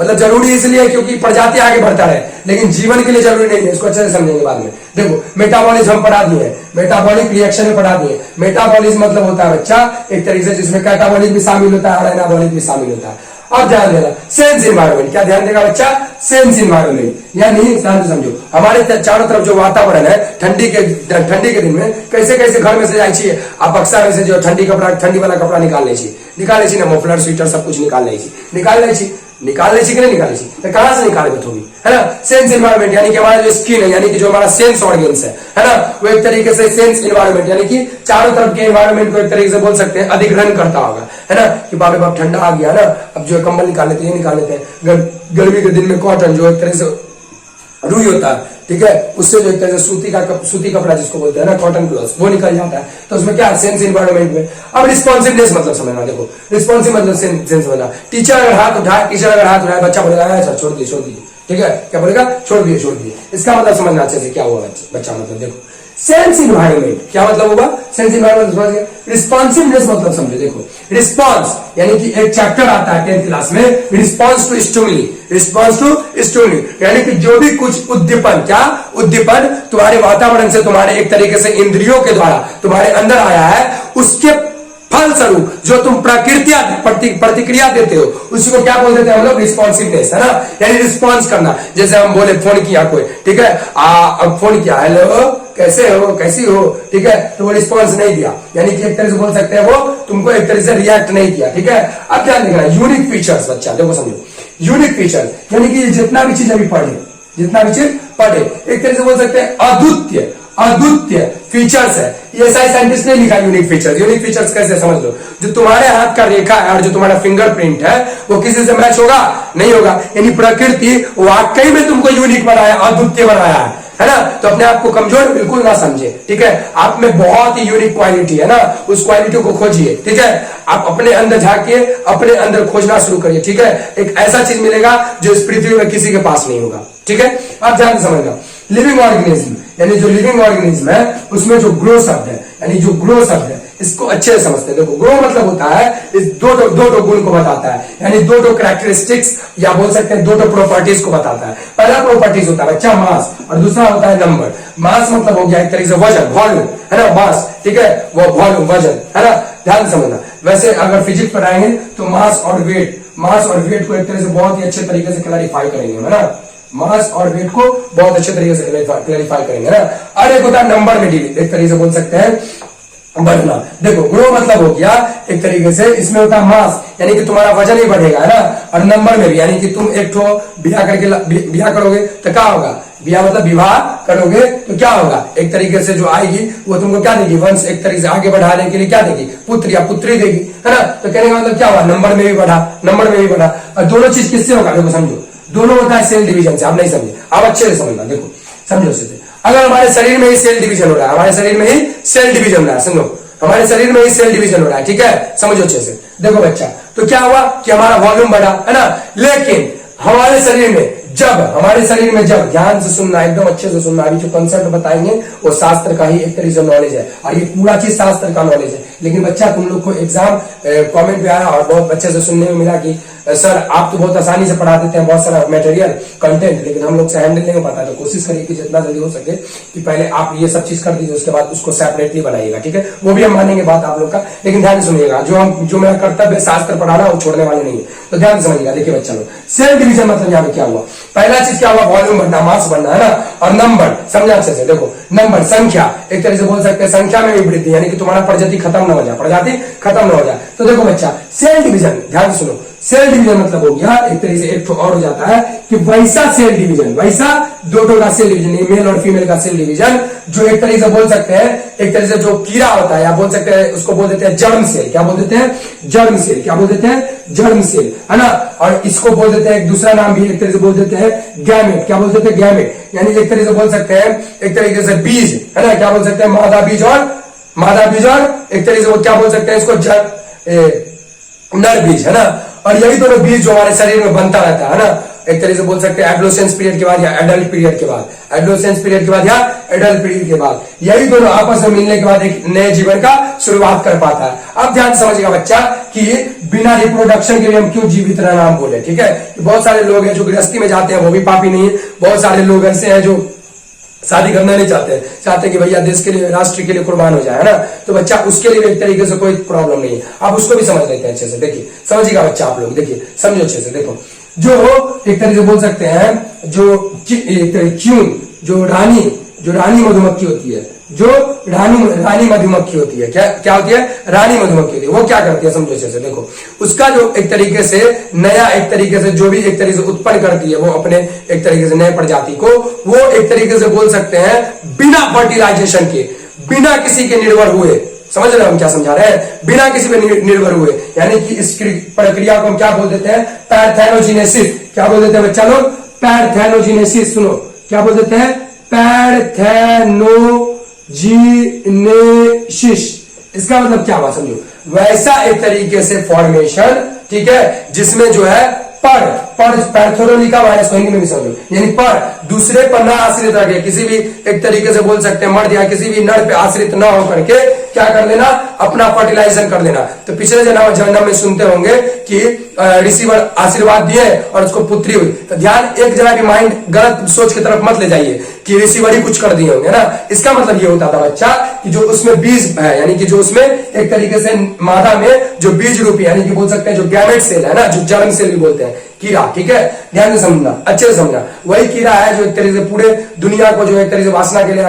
मतलब जरूरी इसलिए क्योंकि प्रजाति आगे बढ़ता रहे, लेकिन जीवन के लिए जरूरी नहीं है। इसको अच्छे से समझेंगे बाद में। देखो मेटाबॉलिज्म हम पढ़ा दिए, मेटाबॉलिक रिएक्शन में पढ़ा दिए। मेटाबॉलिज्म मतलब होता है बच्चा एक तरीके से जिसमें कैटाबॉलिक भी शामिल होता है और एनाबॉलिक भी शामिल होता है। अब ध्यान देना, सेंस इन्वायरमेंट, क्या ध्यान देगा बच्चा, सेंस इन्वायरमेंट, यानी ध्यान से समझो, हमारे चारों तरफ जो वातावरण है, ठंडी के दिन में कैसे कैसे घर में से जाए चाहिए, आप अक्सर में से जो ठंडी वाला कपड़ा निकाल ले चाहिए ना, मफलर स्वेटर सब कुछ निकाल ले चाहिए कि नहीं निकाले चाहिए, तो कहां से निकालेंगे तो भी, है ना। सेंस इन्वायरमेंट यानी कि हमारा जो स्किन है, यानी कि जो हमारा सेंस ऑर्गन्स है ना, वो एक तरीके से सेंस इन्वायरमेंट यानी कि चारों तरफ के इन्वायरमेंट को एक तरीके से बोल सकते हैं अधिग्रहण करता होगा, है ना, कि बाबे बाप ठंडा आ गया ना, अब जो कंबल निकाल लेते हैं, ये निकाल लेते हैं। गर्मी के दिन में कॉटन जो एक तरह से रुई होता है, ठीक है, उससे जो एक तरह से सूती कपड़ा जिसको बोलते हैं ना, कॉटन क्लॉथ, वो निकल जाता है। तो उसमें क्या सेंस इन्वायरमेंट में। अब रिस्पॉन्सिवनेस मतलब समझना, देखो रिस्पॉन्सिव मतलब सेंस समझना। टीचर अगर हाथ उठाए, बच्चा बोलेगा अच्छा छोड़ दिए, ठीक है, क्या बोलेगा, छोड़ दिए। इसका मतलब समझना अच्छे से क्या हुआ बच्चा, मतलब देखो सेंस इन्वायरमेंट क्या मतलब होगा, सेंस इन्वायरमेंट समझ गए। रिस्पॉन्सिवनेस मतलब समझो, देखो रिस्पॉन्स यानी कि एक चैप्टर आता है 10th क्लास में, रिस्पॉन्स टू स्टिमुली, यानी कि जो भी कुछ उद्दीपन तुम्हारे वातावरण से, तुम्हारे एक तरीके से इंद्रियों के द्वारा तुम्हारे अंदर आया है, उसके फलस्वरूप जो तुम प्रतिक्रिया देते हो, उसी को क्या बोल देते हैं हम लोग, रिस्पॉन्सिवनेस, है ना, यानी रिस्पॉन्स करना। जैसे हम बोले फोन किया कोई, ठीक है, अब फोन किया, हेलो कैसे हो, कैसी हो, ठीक है, तो वो रिस्पॉन्स नहीं दिया, यानी कि एक तरह से बोल सकते हैं वो तुमको एक तरह से रिएक्ट नहीं किया। ठीक है, अब क्या देखना, यूनिक फीचर्स बच्चा देखो समझो, यूनिक फीचर यानी कि जितना भी चीज अभी पढ़े एक तरह से बोल सकते हैं अद्वितीय फीचर्स है। ये सारे साइंटिस्ट ने लिखा यूनिक फीचर्स कैसे समझ लो, जो तुम्हारे हाथ का रेखा है और जो तुम्हारा फिंगरप्रिंट है वो किसी से मैच होगा, नहीं होगा, यानी प्रकृति वाकई में तुमको यूनिक बनाया, अद्वितीय बनाया है ना। तो अपने आप को कमजोर बिल्कुल ना समझे, ठीक है, आप में बहुत ही यूनिक क्वालिटी है ना, उस क्वालिटी को खोजिए, ठीक है, आप अपने अंदर झांकिए, अपने अंदर खोजना शुरू करिए, ठीक है, एक ऐसा चीज मिलेगा जो इस पृथ्वी में किसी के पास नहीं होगा, ठीक है। आप ध्यान से समझना, लिविंग ऑर्गेनिज्म, यानी जो लिविंग ऑर्गेनिज्म है उसमें जो ग्रो शब्द है, यानी जो ग्रो शब्द है इसको अच्छे से समझते हैं। देखो ग्रो मतलब होता है इस दो गुण को बताता है, यानी दो कैरेक्टरिस्टिक्स या बोल सकते हैं दो प्रॉपर्टीज को बताता है। पहला प्रॉपर्टीज होता है बच्चा मास और दूसरा होता है नंबर। मास मतलब हो गया एक तरीके से वजन, वॉल्यूम, है ना, मास, ठीक है, वो वॉल्यूम वजन, है ना, ध्यान समझना। वैसे अगर फिजिक्स पढ़ाएंगे तो मास और वेट को एक तरह से बहुत ही अच्छे तरीके से क्लैरिफाई करेंगे, है ना, मास और वेट को बहुत अच्छे तरीके से क्लैरिफाई करेंगे ना। और एक होता है नंबर में डील, एक तरीके से बोल सकते हैं बढ़ना। देखो ग्रो मतलब हो गया एक तरीके से, इसमें होता है मास यानी कि तुम्हारा वजन ही बढ़ेगा, है ना, और नंबर में भी यानी कि तुम एक ठो ब्याह करोगे तो क्या होगा, ब्याह मतलब विवाह करोगे तो क्या होगा, एक तरीके से जो आएगी वो तुमको क्या देगी, वंश एक तरीके से आगे बढ़ाने के लिए क्या देगी, पुत्र या पुत्री देगी, है ना। तो कहने का मतलब क्या हुआ, नंबर में भी बढ़ा। और दोनों चीज किससे होगा, देखो समझो, दोनों होता है सेल डिवीजन से। आप नहीं समझे, आप अच्छे से समझना, देखो समझो अच्छे से। अगर हमारे शरीर में ही सेल डिवीजन हो रहा है, हमारे शरीर में ही सेल डिवीजन हो रहा है, समझो हमारे शरीर में ही सेल डिवीजन हो रहा है, ठीक है, समझो अच्छे से। देखो बच्चा, तो क्या हुआ कि हमारा वॉल्यूम बढ़ा, है ना, लेकिन हमारे शरीर में जब ध्यान से सुनना, एकदम अच्छे से सुनना, अभी जो कंसेप्ट बताएंगे वो शास्त्र का ही एक तरीके से नॉलेज है और ये पूरा चीज शास्त्र का नॉलेज है। लेकिन बच्चा तुम लोग को एग्जाम कमेंट पे आया और बहुत अच्छे से सुनने में मिला कि सर आप तो बहुत आसानी से पढ़ा देते हैं बहुत सारा मटेरियल कंटेंट, लेकिन हम लोग से हैंडल नहीं हो पाता। तो कोशिश करिए कि जितना जल्दी हो सके कि पहले आप ये सब चीज कर दीजिए, उसके बाद उसको सेपरेटली बनाइएगा, ठीक है, वो भी हम मानेंगे बात आप लोग का, लेकिन ध्यान से सुनिएगा। जो मेरा कर्तव्य है शास्त्र पढ़ाना वो छोड़ने वाले नहीं है, तो ध्यान से समझिएगा। देखिए बच्चा लोग, सेल डिवीजन मतलब यहाँ पे क्या हुआ, पहला चीज क्या हुआ, वॉल्यूम बढ़ना, मास बढ़ना, है ना, और नंबर, समझा अच्छे से। देखो नंबर संख्या, एक तरह से बोल सकते हैं संख्या में भी वृद्धि, यानी कि तुम्हारा प्रजाति खत्म न हो जाए। तो देखो बच्चा, सेल डिवीजन ध्यान सुनो, सेल डिवीजन मतलब हो गया एक तरीके से एक तो और हो जाता है कि वैसा सेल डिवीजन, वैसा दो का सेल डिवीजन, मेल और फीमेल का सेल डिवीजन, जो एक तरीके से बोल सकते हैं, एक तरीके से जो कीड़ा होता है या बोल सकते हैं उसको बोल देते हैं जर्म सेल। क्या बोल देते हैं, जर्म सेल। क्या बोल देते हैं, जर्म सेल, है ना। और इसको बोल देते हैं एक दूसरा नाम भी एक तरीके से बोल देते हैं गैमेट। क्या बोल देते हैं, गैमेट, यानी एक तरीके से बोल सकते हैं एक तरीके से बीज, है ना। क्या बोल सकते हैं, मादा बीज और एक तरीके से वो क्या बोल सकते हैं इसको नर बीज, है ना। और यही दोनों बीज जो हमारे शरीर में बनता रहता है ना, एक तरीके से बोल सकते हैं एडोलेसेंस पीरियड के बाद या एडल्ट पीरियड के बाद, यही दोनों आपस में मिलने के बाद एक नए जीवन का शुरुआत कर पाता है। अब ध्यान समझिएगा बच्चा कि बिना रिप्रोडक्शन के लिए हम क्यों जीवित रहना हम बोले, ठीक है। बहुत सारे लोग हैं जो गृहस्थी में जाते हैं, वो भी पापी नहीं है। बहुत सारे लोग ऐसे हैं जो शादी करना नहीं चाहते कि भैया देश के लिए, राष्ट्र के लिए कुर्बान हो जाए, है ना। तो बच्चा उसके लिए एक तरीके से कोई प्रॉब्लम नहीं है, आप उसको भी समझ लेते हैं अच्छे से। देखिए समझिएगा बच्चा, आप लोग देखिए समझो अच्छे से। देखो जो एक तरीके से बोल सकते हैं जो रानी मधुमक्खी होती है, जो रानी मधुमक्खी होती है, क्या होती है, रानी मधुमक्खी होती है। वो क्या करती है, समझो अच्छे से। देखो उसका जो एक तरीके से नया एक तरीके से जो भी एक तरीके से उत्पन्न करती है, वो अपने एक तरीके से नए प्रजाति को, वो एक तरीके से बोल सकते हैं बिना फर्टिलाइजेशन के, बिना किसी के निर्भर हुए, समझ रहे हो हम क्या समझा रहे हैं, बिना किसी पे निर्भर हुए, यानी कि इस प्रक्रिया को हम क्या बोल देते हैं, पैर्थेनोजेनेसिस। क्या बोल देते हैं बच्चा लोग, पैर्थेनोजेनेसिस। सुनो क्या बोल देते हैं, पैर्थेनोजेनेसिस। इसका मतलब क्या हुआ समझो, वैसा एक तरीके से फॉर्मेशन, ठीक है, जिसमें जो है पैर्थोनिका वायरस को हिंदी में भी समझो, यानी पर दूसरे पर ना आश्रित रह गए, किसी भी एक तरीके से बोल सकते हैं मर्द या किसी भी नर पे आश्रित ना होकर के क्या कर लेना, अपना फर्टिलाइजेशन कर लेना। तो पिछले जन्म में सुनते होंगे कि ऋषिवर आशीर्वाद दिए और उसको पुत्री हुई। तो ध्यान एक जरा भी माइंड गलत सोच की तरफ मत ले जाइए कि ऋषिवर ही कुछ कर दिए होंगे ना। इसका मतलब ये होता था बच्चा कि जो उसमें बीज है, यानी कि जो उसमें एक तरीके से मादा में जो बीज रूपी, यानी कि बोल सकते हैं जो गैमेट सेल है ना, जो जर्म सेल भी बोलते हैं, कीड़ा, ठीक है, ध्यान से समझना, अच्छे से समझना। वही कीड़ा है जो एक तरीके से पूरे दुनिया को जो एक तरीके से वासना के लिए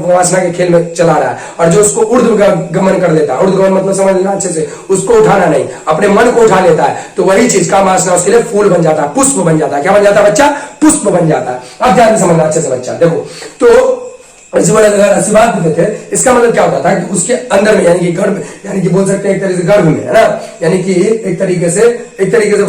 वासना के खेल में चला रहा है, और जो उसको ऊर्ध्वगमन कर लेता है। ऊर्ध्वगमन मतलब समझना अच्छे से, उसको उठाना नहीं, अपने मन को उठा लेता है। तो वही चीज का वासना उसके लिए फूल बन जाता है, पुष्प बन जाता है। क्या बन जाता है बच्चा, पुष्प बन जाता है। अब ध्यान से समझना अच्छे से बच्चा। देखो तो ऐसे बोला अगर आशीर्वाद देते थे, इसका मतलब क्या होता था कि उसके अंदर में यानी कि गर्भ, यानी कि बोल सकते हैं एक तरीके से गर्भ में, है ना, यानी कि एक तरीके से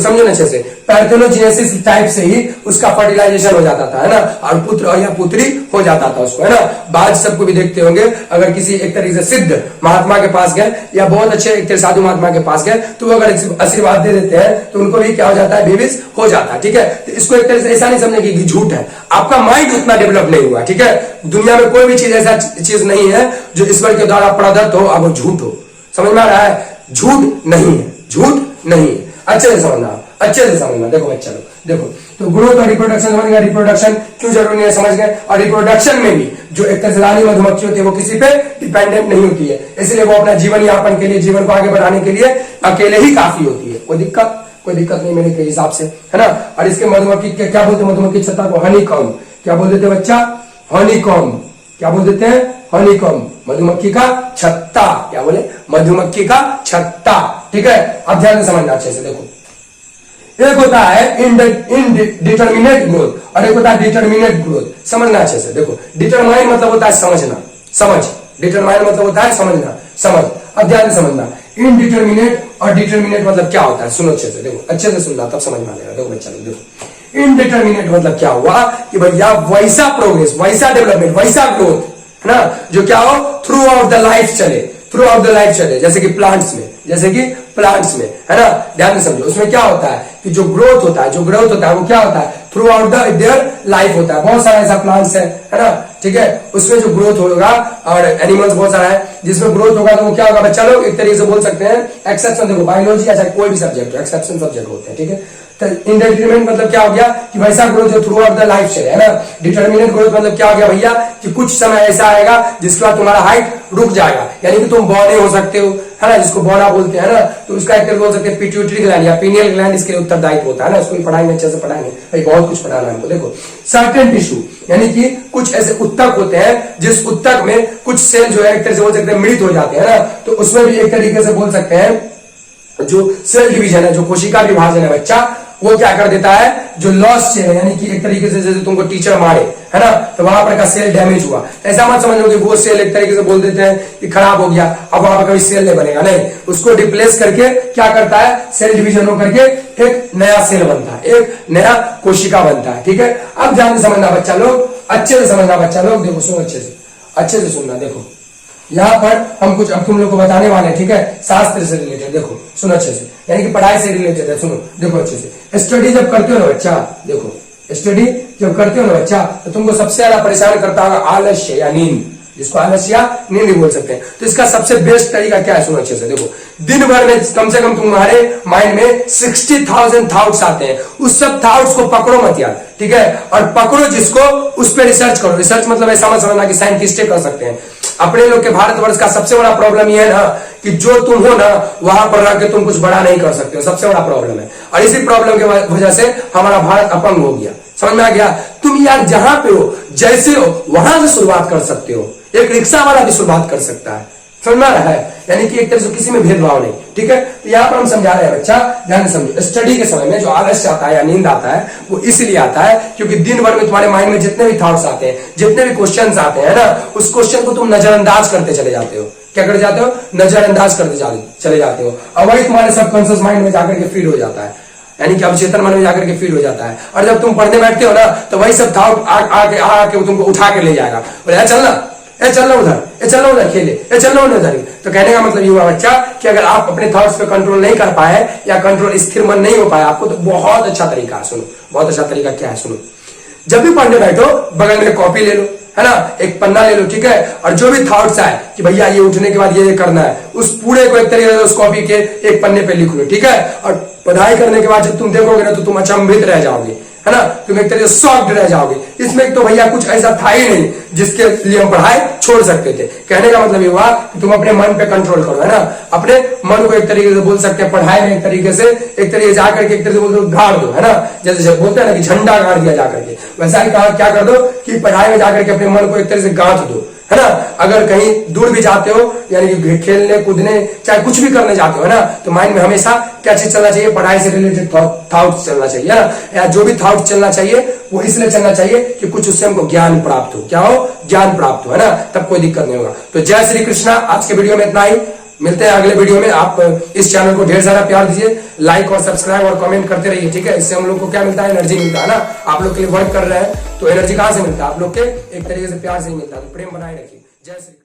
समझो ना अच्छे से, पैर्थेनोजेनेसिस टाइप से ही उसका फर्टिलाइजेशन हो जाता था, है ना, और पुत्र या पुत्री हो जाता था उसको, है ना। बाद सबको भी देखते होंगे, अगर किसी एक तरीके से सिद्ध महात्मा के पास गए या बहुत अच्छे एक साधु महात्मा के पास गए, तो वो अगर आशीर्वाद दे देते हैं तो उनको भी क्या हो जाता है, बेबीज हो जाता है, ठीक है। तो इसको एक तरह से ऐसा नहीं समझे कि झूठ है, आपका माइंड उतना डेवलप नहीं हुआ, ठीक है। दुनिया में कोई भी चीज ऐसा चीज नहीं है जो ईश्वर के द्वारा प्रदत्त हो और वो झूठ हो, समझ में आ रहा है, झूठ नहीं है, झूठ नहीं है, अच्छे से समझना, अच्छे से समझना। देखो बच्चा लोग, देखो तो ग्रोथ और रिप्रोडक्शन समझ गए, रिप्रोडक्शन क्यों जरूरी है समझ गए, और रिप्रोडक्शन में भी जो एक तरह से रानी मधुमक्खी होती है वो किसी पे डिपेंडेंट नहीं होती है, इसलिए वो अपना जीवन यापन के लिए, जीवन को आगे बढ़ाने के लिए अकेले ही काफी होती है, कोई दिक्कत नहीं मेरे के हिसाब से, है ना। और इसके मधुमक्खी क्या बोलते हैं, मधुमक्खी छत्ता को हनीकॉम्ब, क्या बोल देते बच्चा, हनीकॉम्ब, क्या बोल देते हैं, हनीकॉम्ब, मधुमक्खी का छत्ता, क्या बोले, मधुमक्खी का छत्ता, ठीक है। अब ध्यान से समझना अच्छे से, देखो एक होता है इनडिटर्मिनेट ग्रोथ और एक होता है डिटर्मिनेट ग्रोथ, समझना अच्छे से। देखो डिटरमाइन मतलब होता है समझना, समझ, डिटरमाइन मतलब होता है समझना, समझ। अब ध्यान से समझना, इनडिटर्मिनेट और डिटर्मिनेट मतलब क्या होता है, सुनो अच्छे से, देखो अच्छे से सुनना तब समझ में आएगा। देखो बच्चा लोग, देखो इनडिटर्मिनेट मतलब क्या हुआ कि भैया वैसा प्रोग्रेस, वैसा डेवलपमेंट, वैसा ग्रोथ, है ना, जो क्या हो थ्रू आउट द लाइफ चले, थ्रू आउट द लाइफ चले, जैसे कि प्लांट्स में, जैसे कि प्लांट्स में, है ना। ध्यान से समझो, उसमें क्या होता है कि जो ग्रोथ होता है, जो ग्रोथ होता है वो क्या होता है, थ्रू आउट देयर लाइफ होता है। बहुत सारा ऐसा प्लांट्स है ना, ठीक है, उसमें जो ग्रोथ होगा, और एनिमल्स बहुत सारा है जिसमें ग्रोथ होगा, तो वो क्या होगा बच्चा लोग, एक तरीके से बोल सकते हैं एक्सेप्शन। देखो बायोलॉजी या कोई भी सब्जेक्ट एक्सेप्शन सब्जेक्ट होते हैं, ठीक है। तो इनडिटर्मिनेट मतलब क्या हो गया कि वैसा ग्रोथ जो थ्रू आउट द लाइफ चले, है ना। डिटर्मिनेट ग्रोथ मतलब क्या हो गया भैया कि कुछ समय ऐसा आएगा जिसके बाद तुम्हारा हाइट रुक जाएगा, यानी कि तुम बौने हो सकते हो, है ना, जिसको बौना बोलते हैं ना। तो उसका एक तरह बोल सकते हैं पिट्यूटरी ग्लैंड या पीनियल ग्लैंड इसके लिए उत्तरदायित्व होता है ना। उसको पढ़ाएंगे, अच्छे से पढ़ाएंगे भाई, बहुत कुछ पढ़ाना है हमको। देखो सर्टेन टिश्यू यानी कि कुछ ऐसे उत्तक होते हैं जिस उत्तक में कुछ सेल जो है एक तरह से बोल सकते हैं मृत हो जाते हैं ना, तो उसमें भी एक तरीके से बोल सकते हैं जो सेल डिवीजन है, जो कोशिका विभाजन है बच्चा, वो क्या कर देता है, जो लॉस सेल है, यानी कि एक तरीके से जैसे तुमको टीचर मारे, है ना, तो वहां पर का सेल डैमेज हुआ, ऐसा मत समझो कि वो सेल एक तरीके से बोल देते हैं कि खराब हो गया, अब वहां पर कभी सेल नहीं बनेगा, नहीं, उसको रिप्लेस करके क्या करता है, सेल डिवीजन हो करके एक नया सेल बनता है, एक नया कोशिका बनता है, ठीक है। अब ध्यान से समझना बच्चा लोग, अच्छे से समझना बच्चा लोग, देखो सुनो अच्छे से सुनना। देखो यहाँ पर हम कुछ अब तुम लोग को बताने वाले हैं, ठीक है, शास्त्र से रिलेटेड। देखो सुनो अच्छे से, यानी कि पढ़ाई से रिलेटेड है, सुनो देखो अच्छे से। स्टडी जब करते हो ना बच्चा, देखो स्टडी जब करते हो ना बच्चा, तो तुमको सबसे ज्यादा परेशान करता होगा आलस्य या नींद, जिसको आलस्य या नींद भी बोल सकते हैं। तो इसका सबसे बेस्ट तरीका क्या है, सुनो अच्छे से। देखो दिन भर में कम से कम तुम्हारे माइंड में 60,000 थॉट्स आते हैं, उस सब थॉट्स को पकड़ो मत यार, ठीक है, और पकड़ो जिसको, उस पर रिसर्च करो। रिसर्च मतलब ऐसा मत समझना कि साइंटिस्ट कर सकते हैं। अपने लोग के भारतवर्ष का सबसे बड़ा प्रॉब्लम यह है ना कि जो तुम हो ना वहां पर रह के तुम कुछ बड़ा नहीं कर सकते हो, सबसे बड़ा प्रॉब्लम है। और इसी प्रॉब्लम की वजह से हमारा भारत अपंग हो गया, समझ में आ गया। तुम यार जहां पे हो, जैसे हो, वहां से शुरुआत कर सकते हो। एक रिक्शा वाला भी शुरुआत कर सकता है, समझ में आ रहा है, यानी कि एक तरह से किसी में भेदभाव नहीं, ठीक है। तो यहाँ पर हम समझा रहे हैं बच्चा, ध्यान से समझो। स्टडी के समय में जो आलस्य आता है या नींद आता है, वो इसलिए आता है क्योंकि दिन भर में तुम्हारे माइंड में जितने भी थॉट्स आते हैं, जितने भी क्वेश्चंस आते हैं ना, उस क्वेश्चन को तुम नजरअंदाज करते चले जाते हो। क्या करते जाते हो, नजरअंदाज करते चले जाते हो, और वही तुम्हारे सबकॉन्शियस माइंड में जाकर के फीड हो जाता है, यानी कि अवचेतन मन में जाकर के फीड हो जाता है। और जब तुम पढ़ने बैठते हो ना, तो वही सब थॉट आके तुमको उठा के ले जाएगा, बोले चलना, ए चलना उधर, ए चलना उधर खेले, ए चलना उधर। तो कहने का मतलब ये हुआ बच्चा कि अगर आप अपने थॉट्स पे कंट्रोल नहीं कर पाए या कंट्रोल स्थिर मन नहीं हो पाया आपको, तो बहुत अच्छा तरीका है, सुनो बहुत अच्छा तरीका क्या है, सुनो। जब भी पढ़ने बैठो बगल में कॉपी ले लो, है ना, एक पन्ना ले लो, ठीक है, और जो भी थॉट्स आए कि भैया ये उठने के बाद ये करना है, उस पूरे को एक तरीके से उस कॉपी के एक पन्ने पे लिख लो, ठीक है। और पढ़ाई करने के बाद जब तुम देखोगे ना, तो तुम अचंभित रह जाओगे, है ना, तुम एक तरह से शॉक्ड रह जाओगे। इसमें तो भैया कुछ ऐसा था ही नहीं जिसके लिए हम पढ़ाई छोड़ सकते थे। कहने का मतलब ये हुआ कि तुम अपने मन पे कंट्रोल करो, है ना, अपने मन को एक तरीके से बोल सकते हैं पढ़ाई में एक तरीके से जाकर के एक तरह से बोल दो गाड़ दो, है ना, जैसे बोलते हैं ना कि झंडा गाड़ दिया जाकर के, वैसा ही कहा क्या कर दो कि पढ़ाई में जाकर के अपने मन को एक तरह से गांठ दो, है ना। अगर कहीं दूर भी जाते हो, यानी कि खेलने कूदने चाहे कुछ भी करने जाते हो, है ना, तो माइंड में हमेशा क्या चीज चलना चाहिए, पढ़ाई से रिलेटेड थॉट्स चलना चाहिए, है ना, या जो भी थॉट चलना चाहिए वो इसलिए चलना चाहिए कि कुछ उससे हमको ज्ञान प्राप्त हो, क्या हो, ज्ञान प्राप्त हो, है ना, तब कोई दिक्कत नहीं होगा। तो जय श्री कृष्णा। आज के वीडियो में इतना ही, मिलते हैं अगले वीडियो में। आप इस चैनल को ढेर सारा प्यार दीजिए, लाइक और सब्सक्राइब और कमेंट करते रहिए, ठीक है। इससे हम लोग को क्या मिलता है, एनर्जी मिलता है ना। आप लोग के लिए वर्क कर रहे हैं तो एनर्जी कहां से मिलता है, आप लोग के एक तरीके से प्यार से ही मिलता है। तो प्रेम बनाए रखिए। जय श्री